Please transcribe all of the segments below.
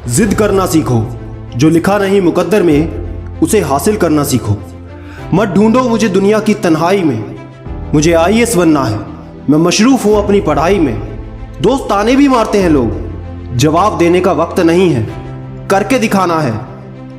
जिद करना सीखो, जो लिखा नहीं मुकद्दर में उसे हासिल करना सीखो। मत ढूंढो मुझे दुनिया की तन्हाई में, मुझे आईएएस बनना है, मैं मशरूफ हूं अपनी पढ़ाई में। दोस्त ताने भी मारते हैं लोग, जवाब देने का वक्त नहीं है, करके दिखाना है,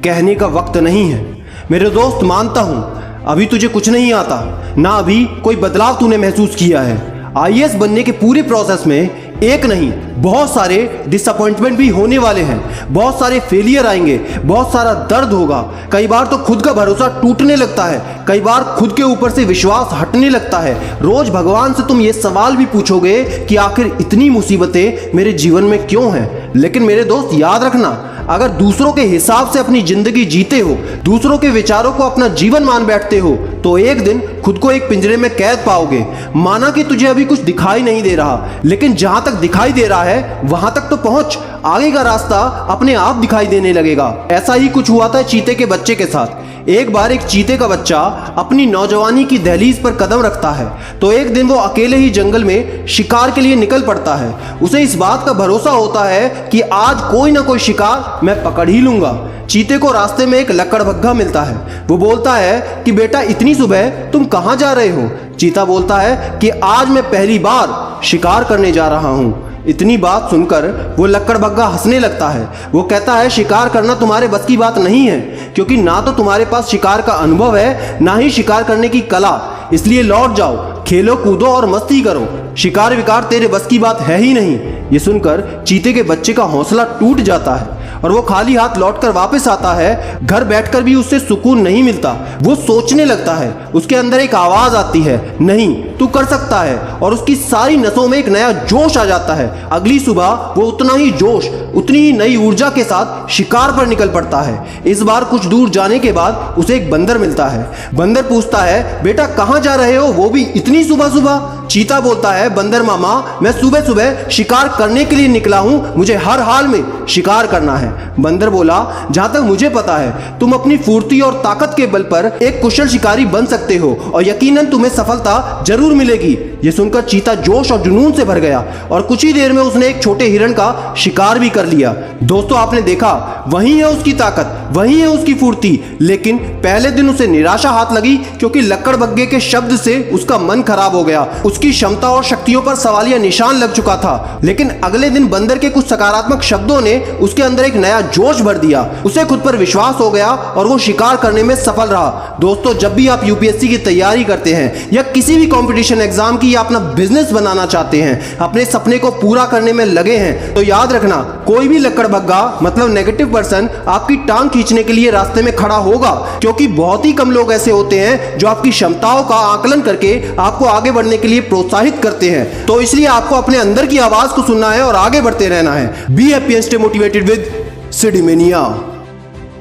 कहने का वक्त नहीं है। मेरे दोस्त मानता हूं अभी तुझे कुछ नहीं आता, ना अभी कोई बदलाव तूने महसूस किया है। आईएएस बनने के पूरे प्रोसेस में एक नहीं बहुत सारे डिसअपॉइंटमेंट भी होने वाले हैं, बहुत सारे फेलियर आएंगे, बहुत सारा दर्द होगा। कई बार तो खुद का भरोसा टूटने लगता है, कई बार खुद के ऊपर से विश्वास हटने लगता है। रोज भगवान से तुम ये सवाल भी पूछोगे कि आखिर इतनी मुसीबतें मेरे जीवन में क्यों हैं। लेकिन मेरे दोस्त याद रखना, अगर दूसरों के हिसाब से अपनी जिंदगी जीते हो, दूसरों के विचारों को अपना जीवन मान बैठते हो, तो एक दिन खुद को एक पिंजरे में कैद पाओगे। माना कि तुझे अभी कुछ दिखाई नहीं दे रहा, लेकिन जहां तक दिखाई दे रहा है वहां तक तो पहुंच, आगे का रास्ता अपने आप दिखाई देने लगेगा। ऐसा ही कुछ हुआ था चीते के बच्चे के साथ। एक बार एक चीते का बच्चा अपनी नौजवानी की दहलीज पर कदम रखता है, तो एक दिन वो अकेले ही जंगल में शिकार के लिए निकल पड़ता है। उसे इस बात का भरोसा होता है कि आज कोई ना कोई शिकार मैं पकड़ ही लूंगा। चीते को रास्ते में एक लकड़बग्घा मिलता है। वो बोलता है कि बेटा इतनी सुबह तुम कहाँ जा रहे हो? चीता बोलता है कि आज मैं पहली बार शिकार करने जा रहा हूँ। इतनी बात सुनकर वो लकड़बग्घा हंसने लगता है। वो कहता है शिकार करना तुम्हारे बस की बात नहीं है, क्योंकि ना तो तुम्हारे पास शिकार का अनुभव है, ना ही शिकार करने की कला। इसलिए लौट जाओ, खेलो कूदो और मस्ती करो, शिकार विकार तेरे बस की बात है ही नहीं। ये सुनकर चीते के बच्चे का हौसला टूट जाता है और वो खाली हाथ लौटकर वापस आता है। घर बैठकर भी उससे सुकून नहीं मिलता। वो सोचने लगता है, उसके अंदर एक आवाज आती है, नहीं तू कर सकता है, और उसकी सारी नसों में एक नया जोश आ जाता है। अगली सुबह वो उतना ही जोश, उतनी ही नई ऊर्जा के साथ शिकार पर निकल पड़ता है। इस बार कुछ दूर जाने के बाद उसे एक बंदर मिलता है। बंदर पूछता है, बेटा कहाँ जा रहे हो, वो भी इतनी सुबह सुबह? चीता बोलता है, बंदर मामा मैं सुबह सुबह शिकार करने के लिए निकला हूं, मुझे हर हाल में शिकार करना है। बंदर बोला, जहां तक मुझे पता है तुम अपनी फुर्ती और ताकत के बल पर एक कुशल शिकारी बन सकते हो और यकीनन तुम्हें सफलता जरूर मिलेगी। ये सुनकर चीता जोश और जुनून से भर गया और कुछ ही देर में उसने एक छोटे हिरण का शिकार भी कर लिया। दोस्तों आपने देखा, वही है उसकी ताकत, वही है उसकी फुर्ती। लेकिन पहले दिन उसे निराशा हाथ लगी, क्योंकि लकड़बग्घे के शब्द से उसका मन खराब हो गया। उसकी क्षमता और शक्तियों पर सवालिया निशान लग चुका था। लेकिन अगले दिन बंदर के कुछ सकारात्मक शब्दों ने उसके अंदर एक नया जोश भर दिया। उसे खुद पर विश्वास हो गया और वो शिकार करने में सफल रहा। दोस्तों जब भी आप यूपीएससी की तैयारी करते हैं या किसी भी कंपटीशन एग्जाम की या अपना बिजनेस बनाना चाहते हैं, अपने सपने को पूरा करने में लगे हैं, तो याद रखना कोई भी लकड़बग्घा मतलब नेगेटिव पर्सन आपकी टांग खींचने के लिए रास्ते में खड़ा होगा, क्योंकि बहुत ही कम लोग ऐसे होते हैं जो आपकी क्षमताओं का आकलन करके आपको आगे बढ़ने के लिए प्रोत्साहित करते हैं। तो इसलिए आपको अपने अंदर की आवाज को सुनना है और आगे बढ़ते रहना है। Be happy and stay motivated with सिडीमेनिया।